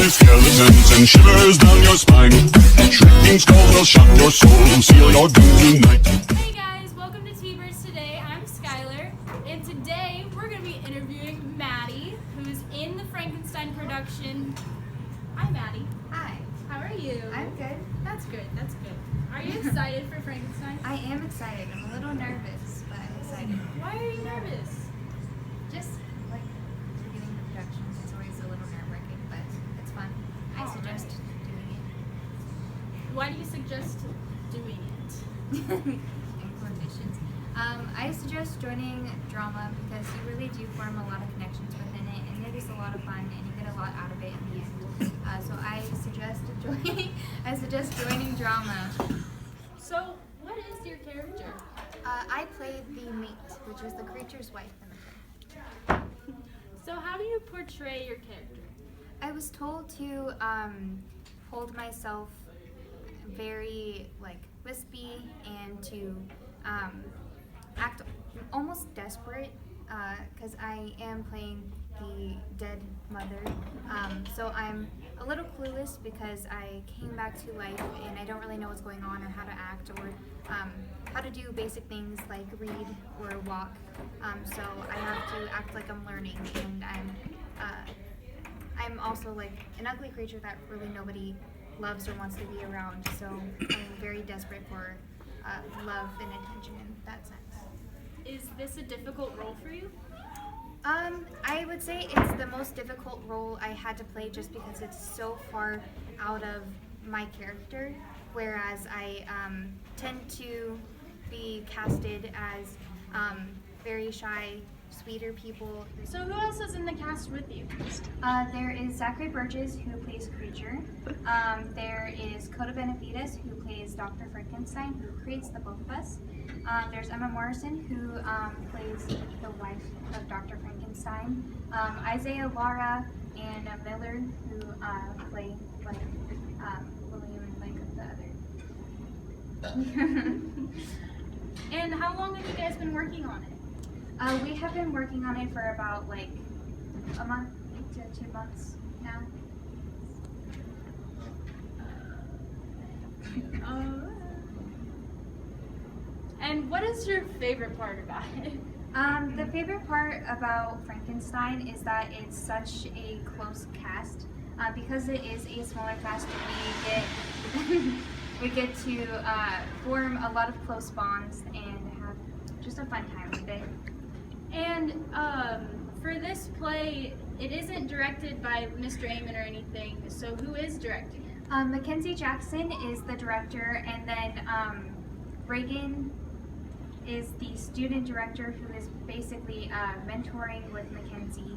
skeletons and shivers down your spine. Shrieking skulls will shock your soul, seal your doom tonight. Hey guys, welcome to T-Birds Today. I'm Skylar, and today we're going to be interviewing Maddie, who's in the Frankenstein production. Hi Maddie. Hi. How are you? I'm good. That's good, that's good. Are you excited for Frankenstein? I am excited. I'm a little nervous, but I'm excited. Why are you nervous? Just like beginning the productions, it's always a little nerve-wracking, but it's fun. I All suggest right. doing Why do you suggest doing it? it. In quotations. I suggest joining drama because you really do form a lot of connections within it, and it is a lot of fun, and you get a lot out of it in the end. So I suggest joining drama. So, what is your character? I played the mate, which is the creature's wife in the film. So, how do you portray your character? I was told to hold myself very wispy and to act almost desperate because I am playing the dead mother. So I'm a little clueless because I came back to life and I don't really know what's going on or how to act or how to do basic things like read or walk. So I have to act like I'm learning, and I'm also like an ugly creature that really nobody loves or wants to be around. So I'm very desperate for love and attention in that sense. Is this a difficult role for you? I would say it's the most difficult role I had to play just because it's so far out of my character, whereas I tend to be casted as very shy, sweeter people. So, who else is in the cast with you? There is Zachary Burgess, who plays Creature. There is Coda Benavides, who plays Dr. Frankenstein, who creates the both of us. There's Emma Morrison, who plays the wife of Dr. Frankenstein. Isaiah Lara and Miller, who play William and the other. And how long have you guys been working on it? We have been working on it for about a month to 2 months now. And what is your favorite part about it? The favorite part about Frankenstein is that it's such a close cast. Because it is a smaller cast, we get to form a lot of close bonds and have just a fun time with it. And for this play, it isn't directed by Mr. Amon or anything, so who is directing it? Mackenzie Jackson is the director, and then Reagan is the student director who is basically mentoring with Mackenzie.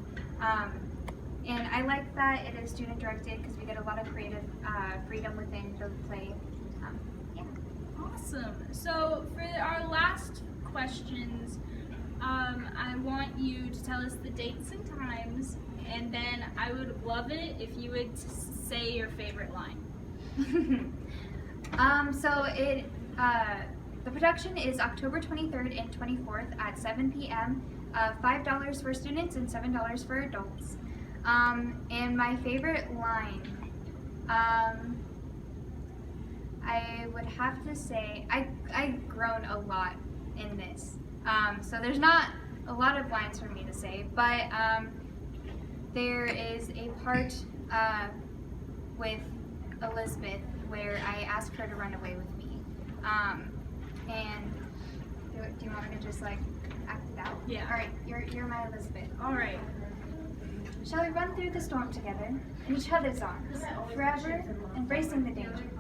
And I like that it is student directed because we get a lot of creative freedom within the play. Yeah. Awesome. So for our last questions, I want you to tell us the dates and times, and then I would love it if you would say your favorite line. The production is October 23rd and 24th at 7 p.m. $5 for students and $7 for adults. And my favorite line, I would have to say, I've grown a lot in this. So there's not a lot of lines for me to say, but there is a part with Elizabeth where I asked her to run away with me. And do you want me to just act it out? Yeah. All right, you're my Elizabeth. All right. Shall we run through the storm together, in each other's arms, forever embracing the danger?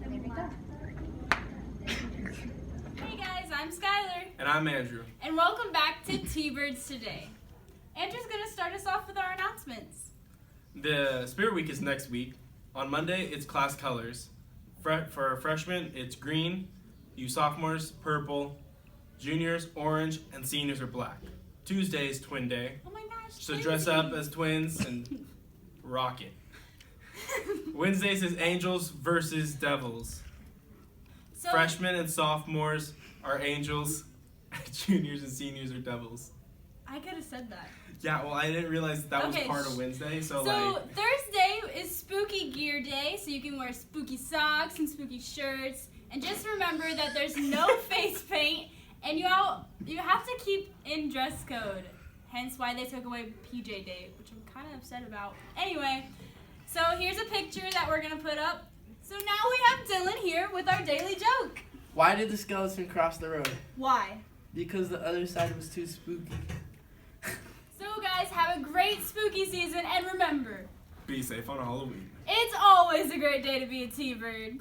And there we go. Hey guys, I'm Skylar. And I'm Andrew. And welcome back to T-Birds Today. Andrew's going to start us off with our announcements. The Spirit Week is next week. On Monday, it's class colors. For freshmen, it's green. You sophomores, purple. Juniors, orange. And seniors are black. Tuesday is Twin Day. Oh my gosh. So dress up as twins and rock it. Wednesdays is angels versus devils. So, Freshmen and sophomores are angels. Juniors and seniors are devils. I could have said that. Yeah, well, I didn't realize that was Okay, part of Wednesday, so Thursday is Spooky Gear Day, so you can wear spooky socks and spooky shirts. And just remember that there's no face paint, and you have to keep in dress code. Hence why they took away PJ Day, which I'm kind of upset about. Anyway, so here's a picture that we're going to put up. So now we have Dylan here with our daily joke. Why did the skeleton cross the road? Why? Because the other side was too spooky. So guys, have a great spooky season, and remember, be safe on Halloween. it's always a great day to be a T-Bird.